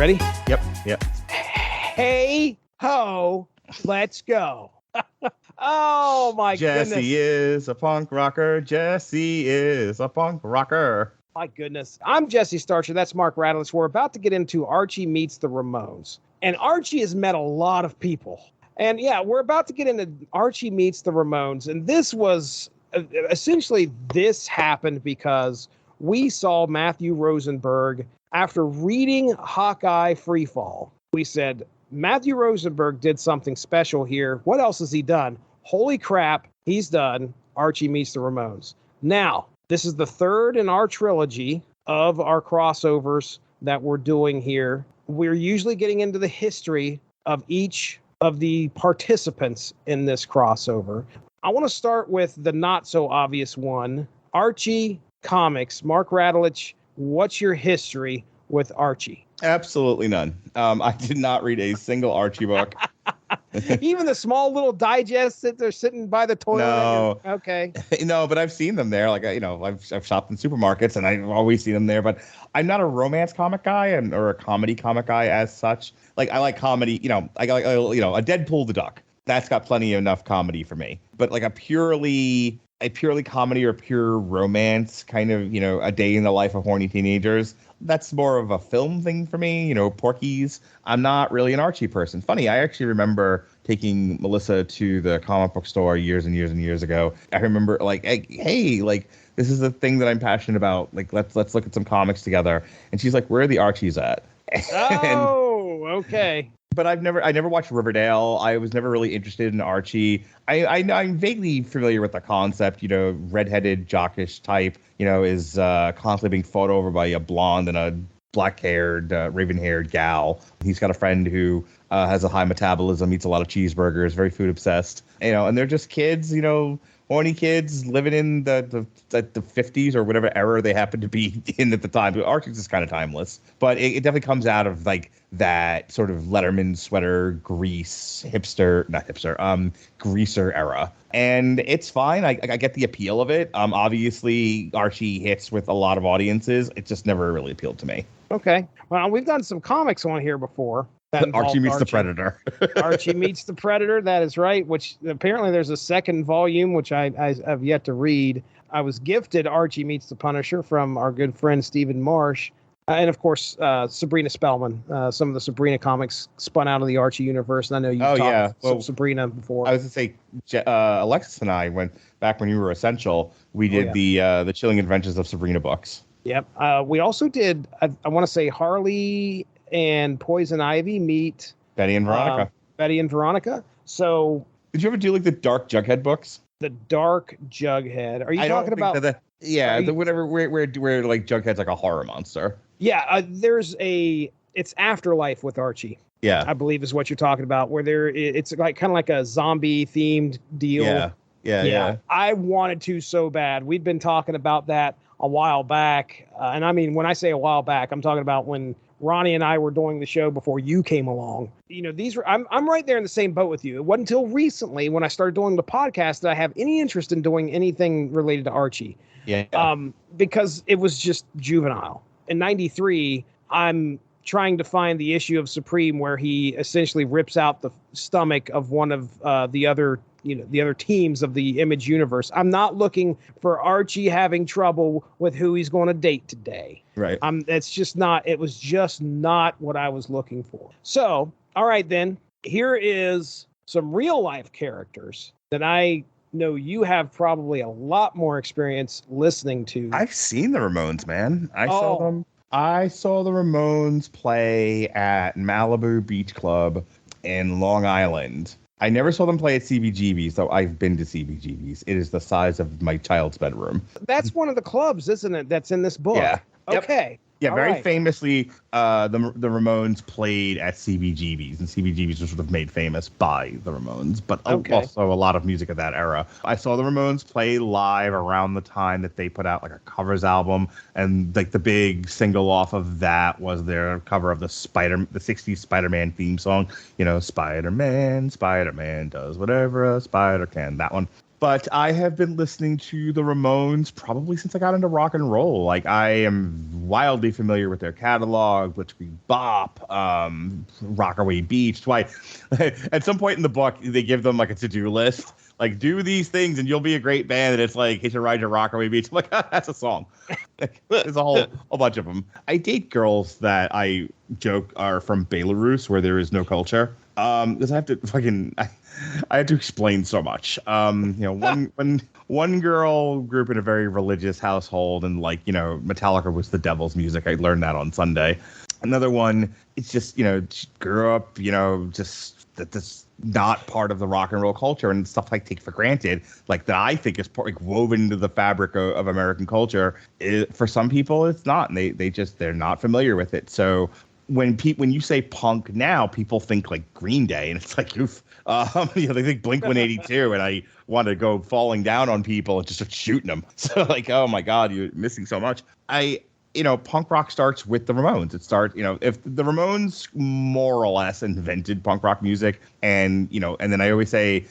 Ready? Yep. Hey ho, let's go. Oh my goodness. Jesse is a punk rocker. Jesse is a punk rocker. My goodness. I'm Jesse Starcher. That's Mark Radulich. We're about to get into Archie Meets the Ramones. And Archie has met a lot of people. And yeah, we're about to get into Archie Meets the Ramones. And this was essentially this happened because we saw Matthew Rosenberg after reading Hawkeye Freefall. We said, Matthew Rosenberg did something special here. What else has he done? Holy crap, he's done Archie Meets the Ramones. Now, this is the third in our trilogy of our crossovers that we're doing here. We're usually getting into the history of each of the participants in this crossover. I want to start with the not so obvious one, Archie Comics. Mark Radulich, what's your history with Archie? Absolutely none. I did not read a single Archie book. Even the small little digests that they're sitting by the toilet. No. Okay. No, but I've seen them there. Like, I've shopped in supermarkets and I've always seen them there. But I'm not a romance comic guy or a comedy comic guy as such. Like, I like comedy. I like a Deadpool the Duck. That's got plenty enough comedy for me. But like a purely comedy or pure romance kind of, a day in the life of horny teenagers, that's more of a film thing for me. Porky's. I'm not really an Archie person. Funny, I actually remember taking Melissa to the comic book store years and years and years ago. I remember hey, this is a thing that I'm passionate about. Like, let's look at some comics together. And she's like, where are the Archies at? Oh, okay. But I never watched Riverdale. I was never really interested in Archie. I'm vaguely familiar with the concept, redheaded, jockish type, is constantly being fought over by a blonde and a black-haired, raven-haired gal. He's got a friend who has a high metabolism, eats a lot of cheeseburgers, very food obsessed, and they're just kids, horny kids living in the 50s or whatever era they happen to be in at the time. Archie's is kind of timeless, but it definitely comes out of like that sort of Letterman sweater greaser era. And it's fine. I get the appeal of it. Obviously Archie hits with a lot of audiences. It just never really appealed to me. Okay. Well, we've done some comics on here before. Archie Meets the Predator. Archie Meets the Predator, that is right, which apparently there's a second volume, which I have yet to read. I was gifted Archie Meets the Punisher from our good friend Stephen Marsh. And, of course, Sabrina Spellman. Some of the Sabrina comics spun out of the Archie universe. And I know you've talked some Sabrina before. I was going to say, Alexis and I, back when you were Essential, we did the Chilling Adventures of Sabrina books. Yep. We also did, I want to say, Harley and Poison Ivy meet Betty and Veronica. So did you ever do like the Dark Jughead books? The Dark Jughead. Are you talking about? Whatever. Where like Jughead's like a horror monster. Yeah. It's Afterlife with Archie. Yeah, I believe is what you're talking about. Where it's like kind of like a zombie themed deal. Yeah. I wanted to so bad. We'd been talking about that a while back, and I mean when I say a while back, I'm talking about when Ronnie and I were doing the show before you came along. I'm right there in the same boat with you. It wasn't until recently when I started doing the podcast that I have any interest in doing anything related to Archie. Yeah. Because it was just juvenile. In 93, I'm trying to find the issue of Supreme where he essentially rips out the stomach of one of the other teams of the Image universe. I'm not looking for Archie having trouble with who he's going to date today. Right. It was just not what I was looking for. So, all right, then here is some real life characters that I know you have probably a lot more experience listening to. I've seen the Ramones, man. I saw them. I saw the Ramones play at Malibu Beach Club in Long Island. I never saw them play at CBGB's, though I've been to CBGB's. It is the size of my child's bedroom. That's one of the clubs, isn't it, that's in this book? Yeah. Okay. Yeah, very famously, the Ramones played at CBGB's, and CBGB's was sort of made famous by the Ramones, but also a lot of music of that era. I saw the Ramones play live around the time that they put out like a covers album, and like the big single off of that was their cover of the 60s Spider-Man theme song. Spider-Man does whatever a spider can. That one. But I have been listening to the Ramones probably since I got into rock and roll. Like, I am wildly familiar with their catalog, Blitzkrieg Bop, Rockaway Beach. That's why at some point in the book, they give them like a to-do list. Like, do these things and you'll be a great band. And it's like, Hitch a Ride to Rockaway Beach. I'm like, that's a song. There's a whole bunch of them. I date girls that I joke are from Belarus, where there is no culture. Because I have to I had to explain so much. One girl grew up in a very religious household, and Metallica was the devil's music. I learned that on Sunday. Another one, it's just she grew up just that's not part of the rock and roll culture, and stuff I take for granted, like that I think is woven into the fabric of American culture. For some people, it's not, and they're not familiar with it. So when you say punk now, people think like Green Day, and it's like, oof. They think Blink-182, and I want to go falling down on people and just start shooting them. So like, oh my God, you're missing so much. Punk rock starts with the Ramones. If the Ramones more or less invented punk rock music, and then I always say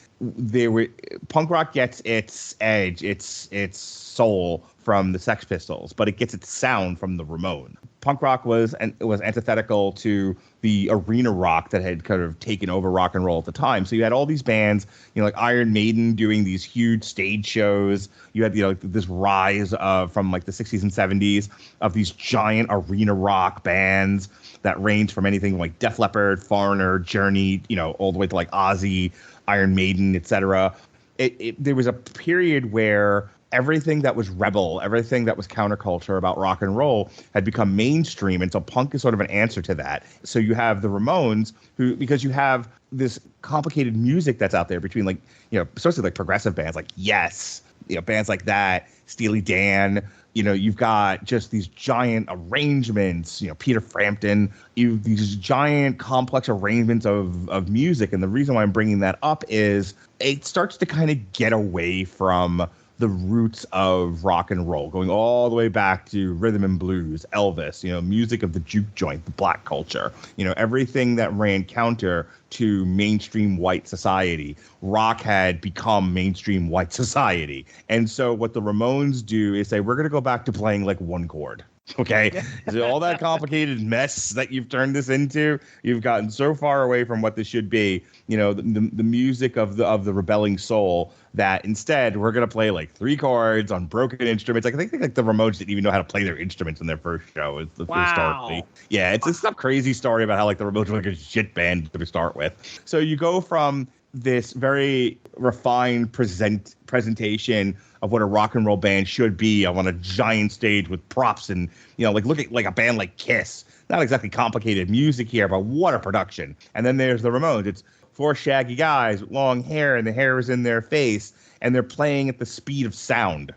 punk rock gets its edge, its soul from the Sex Pistols, but it gets its sound from the Ramones. Punk rock was antithetical to the arena rock that had kind of taken over rock and roll at the time. So you had all these bands, like Iron Maiden doing these huge stage shows. You had this rise from like the 60s and 70s of these giant arena rock bands that ranged from anything like Def Leppard, Foreigner, Journey, all the way to like Ozzy, Iron Maiden, etc. There was a period where everything that was rebel, everything that was counterculture about rock and roll had become mainstream. And so punk is sort of an answer to that. So you have the Ramones, because you have this complicated music that's out there between especially like progressive bands like Yes, bands like that, Steely Dan. You've got just these giant arrangements, Peter Frampton, these giant complex arrangements of music. And the reason why I'm bringing that up is it starts to kind of get away from the roots of rock and roll, going all the way back to rhythm and blues, Elvis, music of the juke joint, the black culture, everything that ran counter to mainstream white society. Rock had become mainstream white society. And so what the Ramones do is say, we're going to go back to playing like one chord. Okay. So all that complicated mess that you've turned this into, you've gotten so far away from what this should be, the music of the rebelling soul, that instead we're going to play like three chords on broken instruments. Like, I think like the Ramones didn't even know how to play their instruments in their first show. Historically. Yeah. It's some crazy story about how like the Ramones were like a shit band to start with. So you go from this very refined presentation of what a rock and roll band should be on a giant stage with props and, look at like a band like Kiss. Not exactly complicated music here, but what a production. And then there's the Ramones. It's four shaggy guys with long hair, and the hair is in their face, and they're playing at the speed of sound.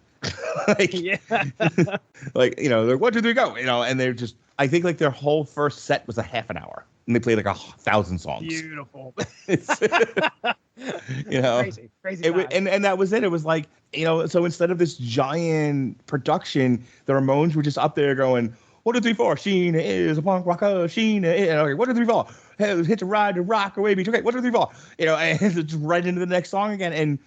They're 1, 2, 3, go, and they're just, I think like their whole first set was a half an hour. And they played like 1,000 songs. Beautiful. Crazy. And that was it. It was like, so instead of this giant production, the Ramones were just up there going, 1, 2, 3, 4. Sheena is a punk rocker. Sheena is. Okay, 1, 2, 3, 4. Hey, hit the ride to rock away beach. Okay, 1, 2, 3, 4. And it's right into the next song again. And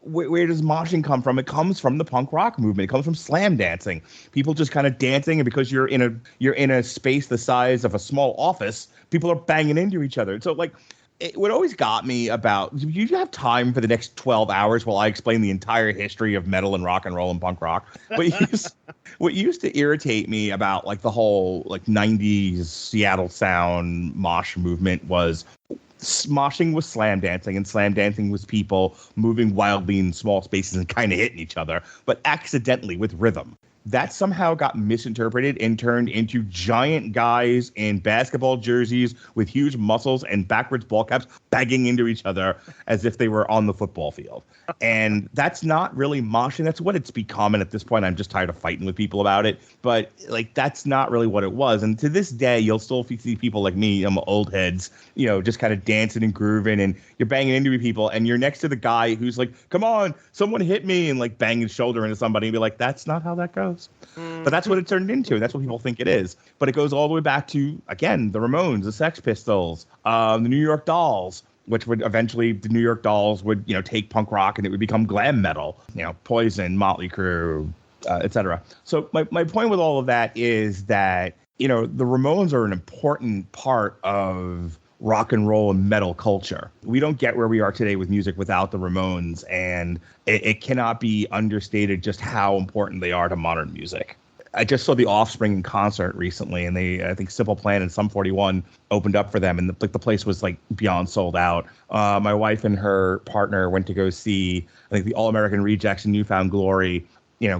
where does moshing come from? It comes from the punk rock movement. It comes from slam dancing. People just kind of dancing, and because you're in a space the size of a small office, people are banging into each other. So like, what always got me about, do you have time for the next 12 hours while I explain the entire history of metal and rock and roll and punk rock? What used to irritate me about like the whole like 90s Seattle sound mosh movement was moshing was slam dancing, and slam dancing was people moving wildly in small spaces and kind of hitting each other, but accidentally with rhythm. That somehow got misinterpreted and turned into giant guys in basketball jerseys with huge muscles and backwards ball caps banging into each other as if they were on the football field. And that's not really moshing. That's what it's become. And at this point, I'm just tired of fighting with people about it. But like, that's not really what it was. And to this day, you'll still see people like me, old heads, just kind of dancing and grooving, and you're banging into people, and you're next to the guy who's like, come on, someone hit me, and like bang his shoulder into somebody and be like, that's not how that goes. But that's what it turned into. That's what people think it is. But it goes all the way back to, again, the Ramones, the Sex Pistols, the New York Dolls, which would eventually, the New York Dolls would, take punk rock and it would become glam metal, Poison, Motley Crue, etc. So my point with all of that is that, the Ramones are an important part of rock and roll and metal culture. We don't get where we are today with music without the Ramones, and it cannot be understated just how important they are to modern music. I just saw The Offspring in concert recently, and I think Simple Plan and Sum 41 opened up for them, and the place was like beyond sold out. My wife and her partner went to go see, I think, the All American Rejects and Newfound Glory.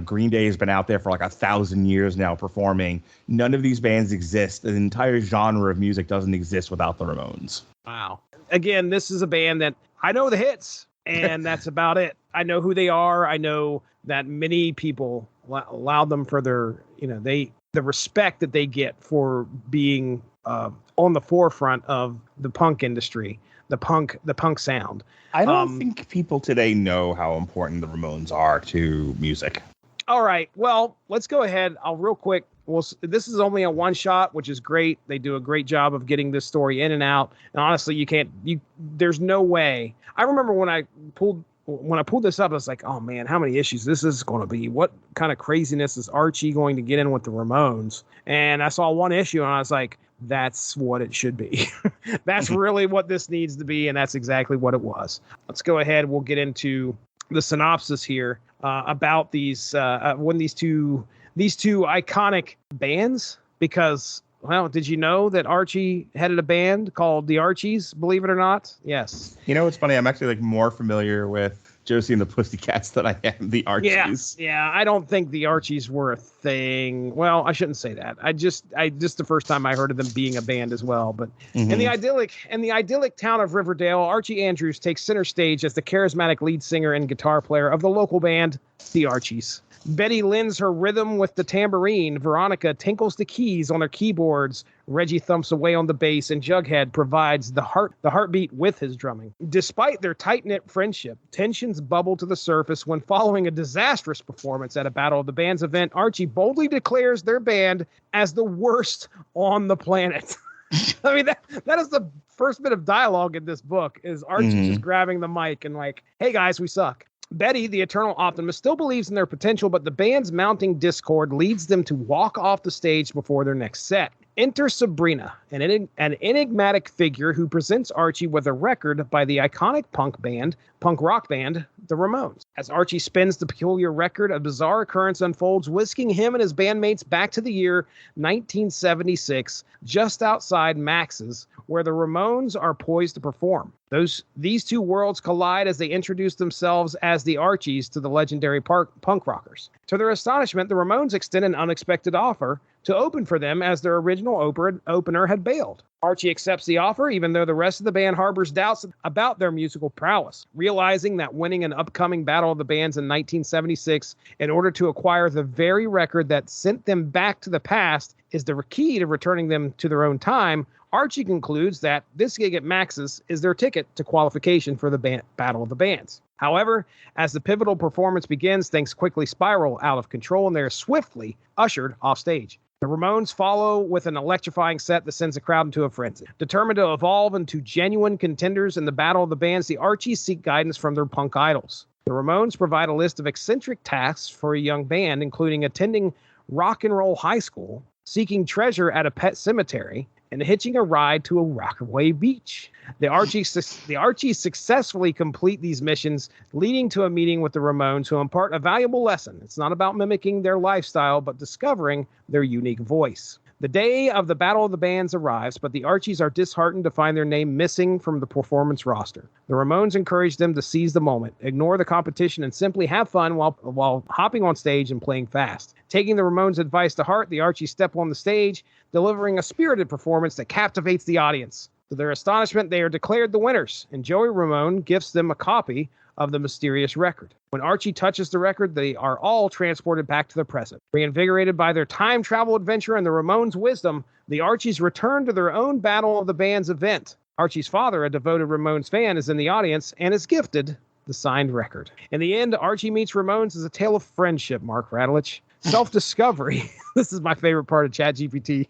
Green Day has been out there for like 1,000 years now performing. None of these bands exist. The entire genre of music doesn't exist without the Ramones. Wow. Again, this is a band that I know the hits, and that's about it. I know who they are. I know that many people allow them for their, the respect that they get for being on the forefront of the punk industry, the punk sound. I don't think people today know how important the Ramones are to music. All right. Well, let's go ahead. I'll real quick. Well, this is only a one shot, which is great. They do a great job of getting this story in and out. And honestly, there's no way. I remember when I pulled this up, I was like, oh man, how many issues this is going to be? What kind of craziness is Archie going to get in with the Ramones? And I saw one issue and I was like, that's what it should be. That's really what this needs to be. And that's exactly what it was. Let's go ahead. We'll get into the synopsis here about these two iconic bands, because, well, did you know that Archie headed a band called the Archies, believe it or not? Yes. It's funny. I'm actually more familiar with Josie and the Pussycats than I am the Archies. Yeah. I don't think the Archies were a thing. Well, I shouldn't say that. I just the first time I heard of them being a band as well. But in the idyllic town of Riverdale, Archie Andrews takes center stage as the charismatic lead singer and guitar player of the local band, the Archies. Betty lends her rhythm with the tambourine. Veronica tinkles the keys on their keyboards. Reggie thumps away on the bass, and Jughead provides the heartbeat with his drumming. Despite their tight-knit friendship, tensions bubble to the surface when, following a disastrous performance at a Battle of the Bands event, Archie boldly declares their band as the worst on the planet. I mean, that is the first bit of dialogue in this book, is Archie just grabbing the mic and like, hey guys, we suck. Betty, the eternal optimist, still believes in their potential, but the band's mounting discord leads them to walk off the stage before their next set. Enter Sabrina, an enigmatic figure who presents Archie with a record by the iconic punk rock band, the Ramones. As Archie spins the peculiar record, a bizarre occurrence unfolds, whisking him and his bandmates back to the year 1976, just outside Max's, where the Ramones are poised to perform. These two worlds collide as they introduce themselves as the Archies to the legendary punk rockers. To their astonishment, the Ramones extend an unexpected offer to open for them, as their original opener had bailed. Archie accepts the offer, even though the rest of the band harbors doubts about their musical prowess. Realizing that winning an upcoming Battle of the Bands in 1976 in order to acquire the very record that sent them back to the past is the key to returning them to their own time, Archie concludes that this gig at Max's is their ticket to qualification for the Battle of the Bands. However, as the pivotal performance begins, things quickly spiral out of control and they are swiftly ushered off stage. The Ramones follow with an electrifying set that sends the crowd into a frenzy. Determined to evolve into genuine contenders in the Battle of the Bands, the Archies seek guidance from their punk idols. The Ramones provide a list of eccentric tasks for a young band, including attending rock and roll high school, seeking treasure at a pet cemetery, and hitching a ride to a rockaway beach. The Archies successfully complete these missions, leading to a meeting with the Ramones, who impart a valuable lesson. It's not about mimicking their lifestyle, but discovering their unique voice. The day of the Battle of the Bands arrives, but the Archies are disheartened to find their name missing from the performance roster. The Ramones encourage them to seize the moment, ignore the competition, and simply have fun while hopping on stage and playing fast. Taking the Ramones' advice to heart, the Archies step on the stage, delivering a spirited performance that captivates the audience. To their astonishment, they are declared the winners, and Joey Ramone gifts them a copy of the mysterious record. When Archie touches the record, they are all transported back to the present. Reinvigorated by their time travel adventure and the Ramones' wisdom, the Archies return to their own Battle of the Bands event. Archie's father, a devoted Ramones fan, is in the audience and is gifted the signed record. In the end, Archie Meets Ramones is a tale of friendship, Mark Radulich. self-discovery. This is my favorite part of ChatGPT.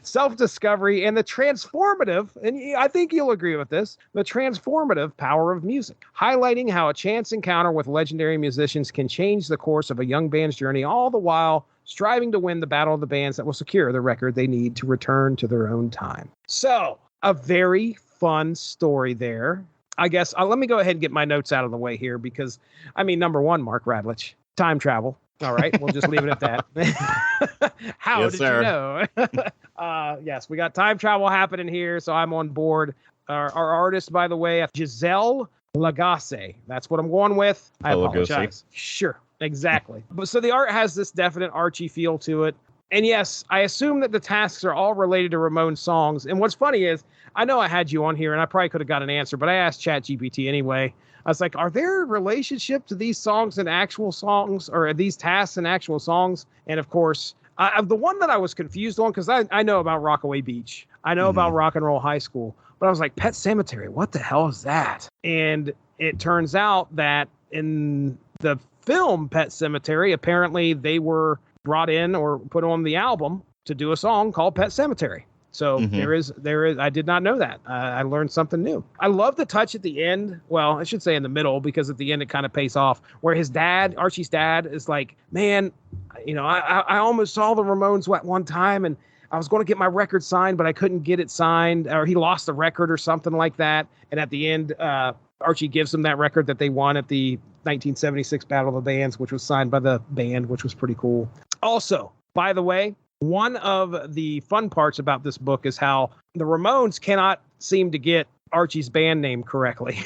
Self-discovery and the transformative, and I think you'll agree with this, the transformative power of music, highlighting how a chance encounter with legendary musicians can change the course of a young band's journey, all the while striving to win the battle of the bands that will secure the record they need to return to their own time. So, a very fun story there. I guess let me go ahead and get my notes out of the way here because, I mean, number one, Mark Radlich, time travel. All right, we'll just leave it at that. How Yes, did sir. you know? Yes, we got time travel happening here, so I'm on board. Our artist, by the way, Giselle Lagasse. That's what I'm going with. I apologize. Sure, exactly. But so the art has this definite Archie feel to it. And yes, I assume that the tasks are all related to Ramones songs. And what's funny is, I know I had you on here, and I probably could have got an answer, but I asked ChatGPT anyway. I was like, are there a relationship to these songs and actual songs, or these tasks and actual songs? And of course, the one that I was confused on, because I know about Rockaway Beach. I know about Rock and Roll High School. But I was like, Pet Sematary, what the hell is that? And it turns out that in the film Pet Sematary, apparently they were brought in or put on the album to do a song called Pet Sematary. So there is, I did not know that. I learned something new. I love the touch at the end. Well, I should say in the middle, because at the end it kind of pays off, where his dad, Archie's dad, is like, man, you know, I almost saw the Ramones at one time, and I was going to get my record signed, but I couldn't get it signed, or he lost the record or something like that. And at the end, Archie gives him that record that they won at the 1976 Battle of the Bands, which was signed by the band, which was pretty cool. Also, by the way, one of the fun parts about this book is how the Ramones cannot seem to get Archie's band name correctly.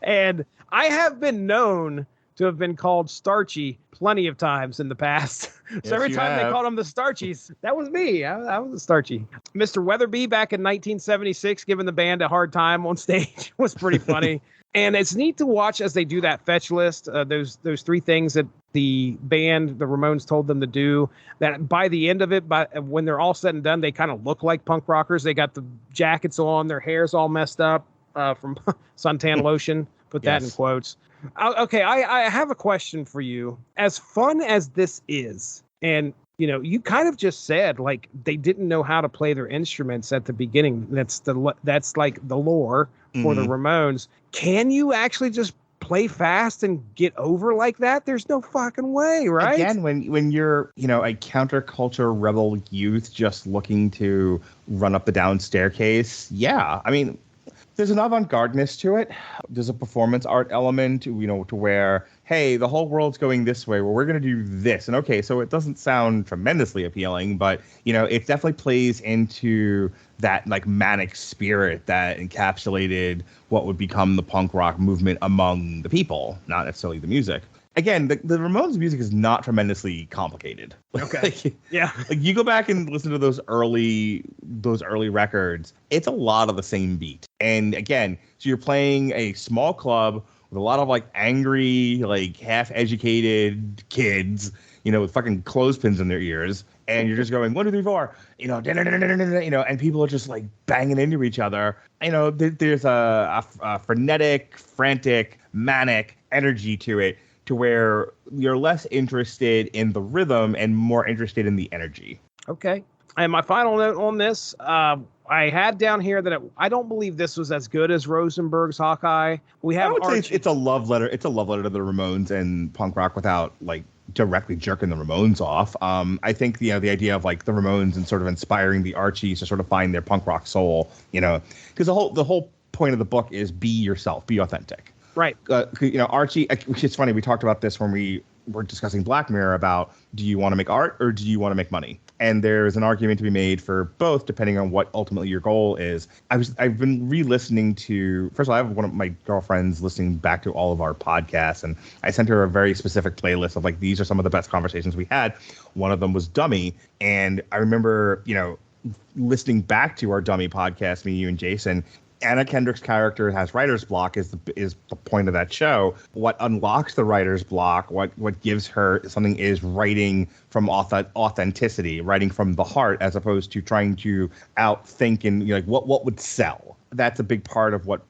And I have been known to have been called Starchy plenty of times in the past. Yes, so every time they called them the Starchies, that was me. I was a Starchy. Mr. Weatherby back in 1976 giving the band a hard time on stage was pretty funny. And it's neat to watch as they do that fetch list, those three things that the band, the Ramones, told them to do, that by the end of it, when they're all said and done, they kind of look like punk rockers. They got the jackets on, their hair's all messed up from suntan lotion. Put that in quotes. Okay, I have a question for you. As fun as this is, and you know, you kind of just said like they didn't know how to play their instruments at the beginning. That's like the lore for the Ramones. Can you actually just play fast and get over like that? There's no fucking way, right? Again, when you're, you know, a counterculture rebel youth just looking to run up the down staircase, yeah. I mean, there's an avant-gardeness to it. There's a performance art element, you know, to where, hey, the whole world's going this way, well, we're going to do this. And okay, so it doesn't sound tremendously appealing, but, you know, it definitely plays into that like manic spirit that encapsulated what would become the punk rock movement among the people, not necessarily the music. Again, the Ramones music is not tremendously complicated. Okay. Yeah. Like you go back and listen to those early records, it's a lot of the same beat. And again, so you're playing a small club with a lot of like angry, like half-educated kids, you know, with fucking clothespins in their ears, and you're just going 1, 2, 3, 4, you know, you know, and people are just like banging into each other. You know, there's a frenetic, frantic, manic energy to it, to where you're less interested in the rhythm and more interested in the energy. Okay. And my final note on this, I had down here that I don't believe this was as good as Rosenberg's Hawkeye. I would say it's a love letter. It's a love letter to the Ramones and punk rock without like directly jerking the Ramones off. I think the idea of like the Ramones and sort of inspiring the Archies to sort of find their punk rock soul, you know, because the whole point of the book is be yourself, be authentic. Right. You know, Archie, it's funny. We talked about this when we were discussing Black Mirror about, do you want to make art or do you want to make money? And there's an argument to be made for both, depending on what ultimately your goal is. I've been re-listening to, first of all, I have one of my girlfriends listening back to all of our podcasts, and I sent her a very specific playlist of like, these are some of the best conversations we had. One of them was Dummy. And I remember, you know, listening back to our Dummy podcast, me, you, and Jason. Anna Kendrick's character has writer's block is the point of that show. What unlocks the writer's block, what gives her something is writing from authenticity, writing from the heart, as opposed to trying to outthink and, you know, like what would sell. That's a big part of what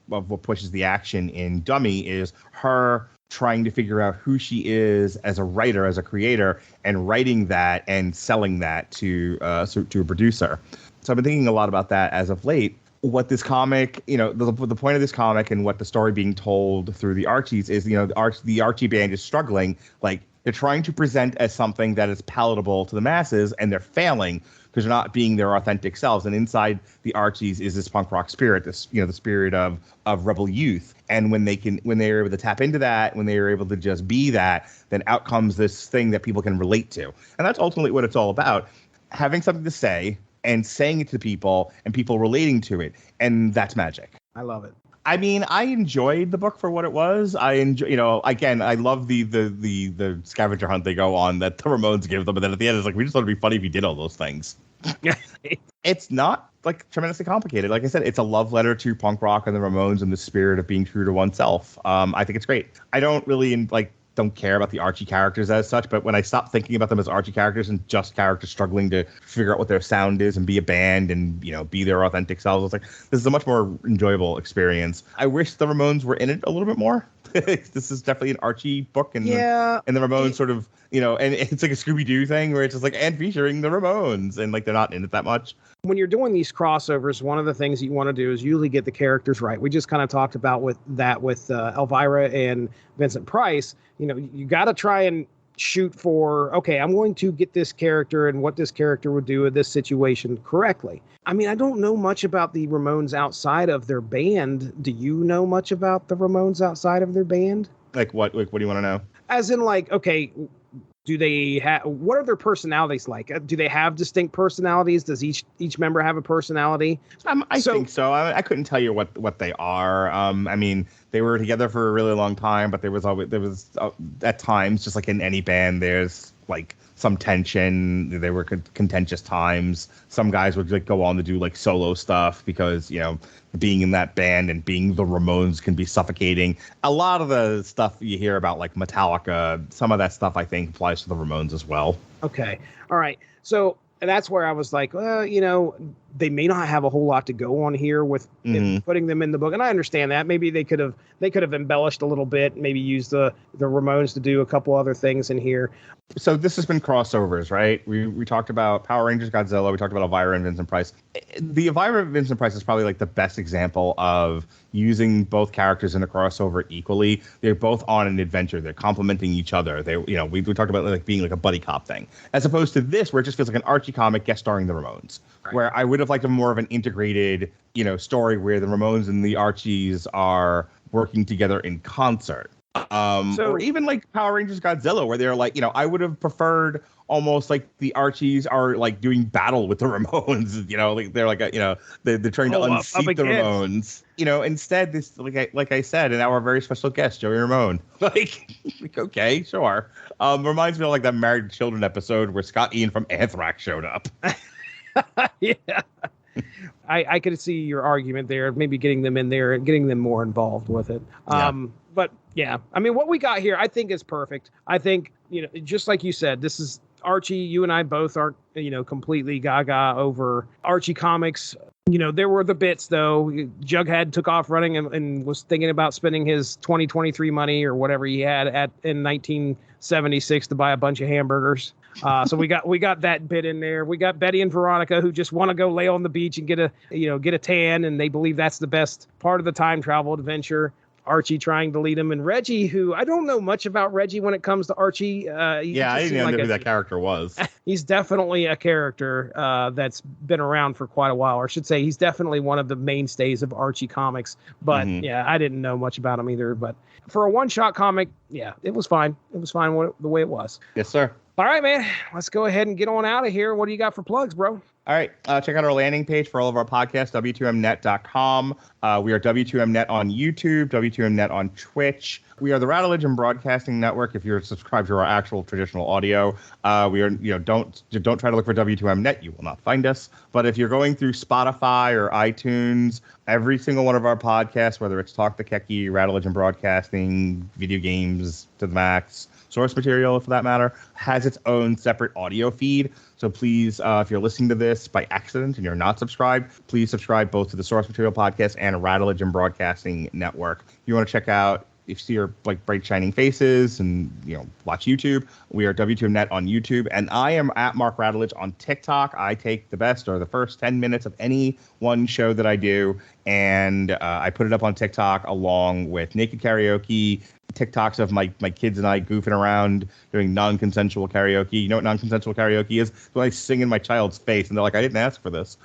pushes the action in Dummy is her trying to figure out who she is as a writer, as a creator, and writing that and selling that to a producer. So I've been thinking a lot about that as of late. What this comic, the point of this comic and what the story being told through the Archies is, the Archie band is struggling. Like, they're trying to present as something that is palatable to the masses, and they're failing because they're not being their authentic selves. And inside the Archies is this punk rock spirit, this, the spirit of rebel youth. And when they're able to tap into that, when they're able to just be that, then out comes this thing that people can relate to. And that's ultimately what it's all about. Having something to say and saying it to people and people relating to it. And that's magic. I love it. I mean, I enjoyed the book for what it was. I enjoy, again, I love the scavenger hunt they go on that the Ramones give them, but then at the end it's like, we just thought it'd be funny if you did all those things. It's not like tremendously complicated. Like I said, it's a love letter to punk rock and the Ramones and the spirit of being true to oneself. I think it's great. I don't really don't care about the Archie characters as such, but when I stopped thinking about them as Archie characters and just characters struggling to figure out what their sound is and be a band and, be their authentic selves, I was like, this is a much more enjoyable experience. I wish the Ramones were in it a little bit more. This is definitely an Archie book, and the Ramones sort of, and it's like a Scooby-Doo thing where it's just like, and featuring the Ramones, and like they're not in it that much. When you're doing these crossovers, one of the things you want to do is usually get the characters right. We just kind of talked about with Elvira and Vincent Price. You got to try and shoot for, okay, I'm going to get this character and what this character would do in this situation correctly. I mean, I don't know much about the Ramones outside of their band. Do you know much about the Ramones outside of their band? Like what? Like, what do you want to know? As in, like, okay, do they have, what are their personalities like? Do they have distinct personalities? Does each member have a personality? I think so. I couldn't tell you what they are. I mean, they were together for a really long time, but there was at times, just like in any band, there's like some tension. There were contentious times. Some guys would like go on to do like solo stuff because, being in that band and being the Ramones can be suffocating. A lot of the stuff you hear about like Metallica, some of that stuff I think applies to the Ramones as well. Okay. All right. So that's where I was like, well, they may not have a whole lot to go on here with putting them in the book. And I understand that. Maybe they could have embellished a little bit, maybe used the Ramones to do a couple other things in here. So this has been crossovers, right? We talked about Power Rangers Godzilla. We talked about Elvira and Vincent Price. The Elvira and Vincent Price is probably like the best example of using both characters in a crossover equally. They're both on an adventure. They're complementing each other. We talked about like being like a buddy cop thing, as opposed to this where it just feels like an Archie comic guest starring the Ramones. Right. Where I would have liked a more of an integrated, story where the Ramones and the Archies are working together in concert. Or even like Power Rangers Godzilla, where they're like, I would have preferred almost like the Archies are like doing battle with the Ramones, like they're like, they're trying to unseat the Ramones. Instead, this, like I said, and our very special guest, Joey Ramone. Like okay, sure. Reminds me of like that Married to Children episode where Scott Ian from Anthrax showed up. Yeah. I could see your argument there, maybe getting them in there and getting them more involved with it. But yeah, I mean, what we got here, I think is perfect. I think, just like you said, this is Archie. You and I both aren't, completely gaga over Archie comics. There were the bits, though. Jughead took off running and was thinking about spending his 2023 money or whatever he had in 1976 to buy a bunch of hamburgers. So we got that bit in there. We got Betty and Veronica who just want to go lay on the beach and get a tan, and they believe that's the best part of the time travel adventure. Archie trying to lead him, and Reggie, who I don't know much about Reggie when it comes to Archie. I didn't know who that character was. He's definitely a character that's been around for quite a while, or I should say he's definitely one of the mainstays of Archie comics. But yeah, I didn't know much about him either. But for a one-shot comic, yeah, it was fine. It was fine the way it was. Yes, sir. All right, man. Let's go ahead and get on out of here. What do you got for plugs, bro? All right. Check out our landing page for all of our podcasts, w2mnet.com. We are W2Mnet on YouTube, W2Mnet on Twitch. We are the Rattledge and Broadcasting Network. If you're subscribed to our actual traditional audio, we are, don't try to look for W2Mnet. You will not find us. But if you're going through Spotify or iTunes, every single one of our podcasts, whether it's Talk the Keki, Rattledge and Broadcasting, Video Games to the Max, source material for that matter, has its own separate audio feed. So please, if you're listening to this by accident and you're not subscribed, please subscribe both to the Source Material Podcast and Rattledge and Broadcasting Network. If you want to check out you see our like bright shining faces and, watch YouTube, we are W2Mnet on YouTube. And I am at Mark Radulich on TikTok. I take the best or the first 10 minutes of any one show that I do, and I put it up on TikTok along with naked karaoke, TikToks of my kids and I goofing around doing non-consensual karaoke. You know what non-consensual karaoke is? When I sing in my child's face and they're like, I didn't ask for this.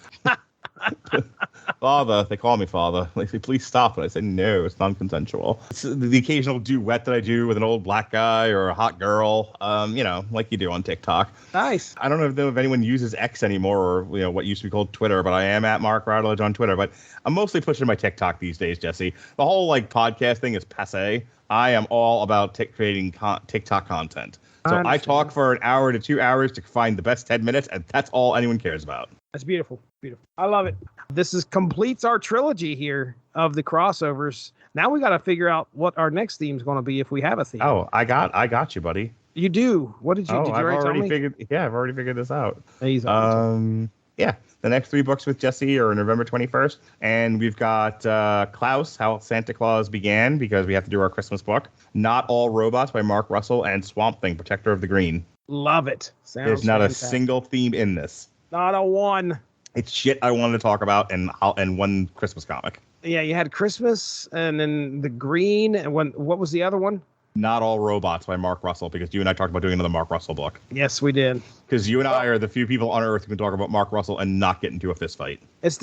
Father, they call me father. They say, please stop. And I say, no, it's non-consensual. It's the occasional duet that I do with an old black guy or a hot girl, like you do on TikTok. Nice. I don't know if anyone uses X anymore or, what used to be called Twitter, but I am at Mark Radulich on Twitter. But I'm mostly pushing my TikTok these days, Jesse. The whole, podcast thing is passé. I am all about creating TikTok content. So I talk for an hour to 2 hours to find the best 10 minutes, and that's all anyone cares about. That's beautiful. Beautiful. I love it. This completes our trilogy here of the crossovers. Now we got to figure out what our next theme is going to be if we have a theme. Oh, I got you, buddy. You do? What did you? Did you I've already figured. Yeah, I've already figured this out. He's yeah. The next 3 books with Jesse are November 21st, and we've got Klaus, How Santa Claus Began, because we have to do our Christmas book. Not All Robots by Mark Russell, and Swamp Thing, Protector of the Green. Love it. There's not a single theme in this. Not a one. It's shit I wanted to talk about and one Christmas comic. Yeah, you had Christmas and then the Green. And what was the other one? Not All Robots by Mark Russell, because you and I talked about doing another Mark Russell book. Yes, we did. Because you and I are the few people on Earth who can talk about Mark Russell and not get into a fist fight. It's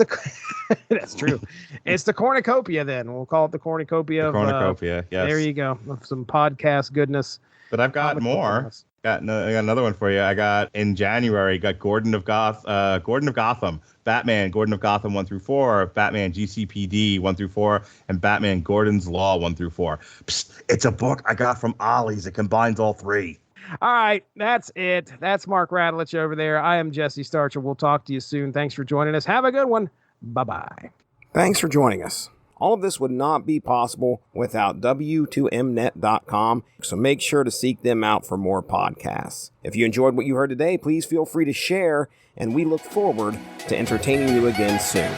that's true. It's the cornucopia then. We'll call it the cornucopia. The cornucopia, yes. There you go. Some podcast goodness. But I've got more. I got another one for you. I got in January. Got Gordon of Gotham, Batman, Gordon of Gotham 1-4, Batman GCPD 1-4, and Batman Gordon's Law 1-4. Psst, it's a book I got from Ollie's. It combines all 3. All right, that's it. That's Mark Radulich over there. I am Jesse Starcher. We'll talk to you soon. Thanks for joining us. Have a good one. Bye-bye. Thanks for joining us. All of this would not be possible without W2Mnet.com, so make sure to seek them out for more podcasts. If you enjoyed what you heard today, please feel free to share, and we look forward to entertaining you again soon.